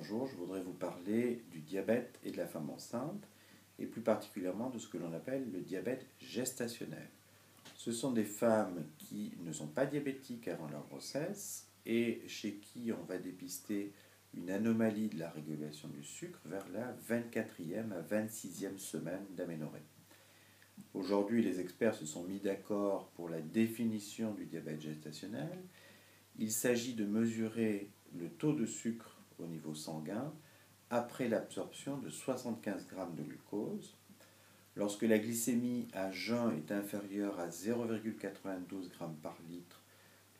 bonjour, je voudrais vous parler du diabète et de la femme enceinte, et plus particulièrement de ce que l'on appelle le diabète gestationnel. Ce sont des femmes qui ne sont pas diabétiques avant leur grossesse et chez qui on va dépister une anomalie de la régulation du sucre vers la 24e à 26e semaine d'aménorrhée. Aujourd'hui, les experts se sont mis d'accord pour la définition du diabète gestationnel. Il s'agit de mesurer le taux de sucre au niveau sanguin après l'absorption de 75 g de glucose. Lorsque la glycémie à jeun est inférieure à 0,92 g par litre,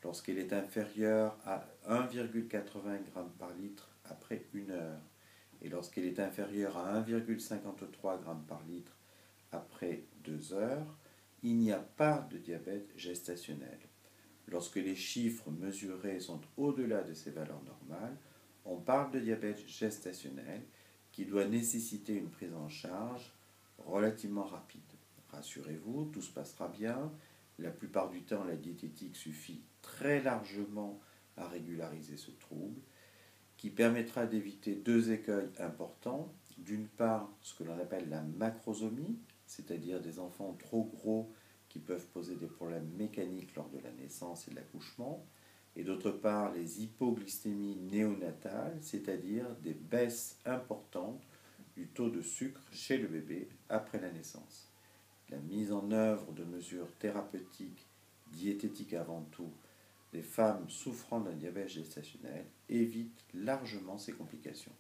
lorsqu'elle est inférieure à 1,80 g par litre après 1 heure, et lorsqu'elle est inférieure à 1,53 g par litre après 2 heures, il n'y a pas de diabète gestationnel. Lorsque les chiffres mesurés sont au-delà de ces valeurs normales, on parle de diabète gestationnel qui doit nécessiter une prise en charge relativement rapide. Rassurez-vous, tout se passera bien. La plupart du temps, la diététique suffit très largement à régulariser ce trouble, qui permettra d'éviter deux écueils importants. D'une part, ce que l'on appelle la macrosomie, c'est-à-dire des enfants trop gros qui peuvent poser des problèmes mécaniques lors de la naissance et de l'accouchement, et d'autre part les hypoglycémies néonatales, c'est-à-dire des baisses importantes du taux de sucre chez le bébé après la naissance. La mise en œuvre de mesures thérapeutiques, diététiques avant tout, des femmes souffrant d'un diabète gestationnel évite largement ces complications.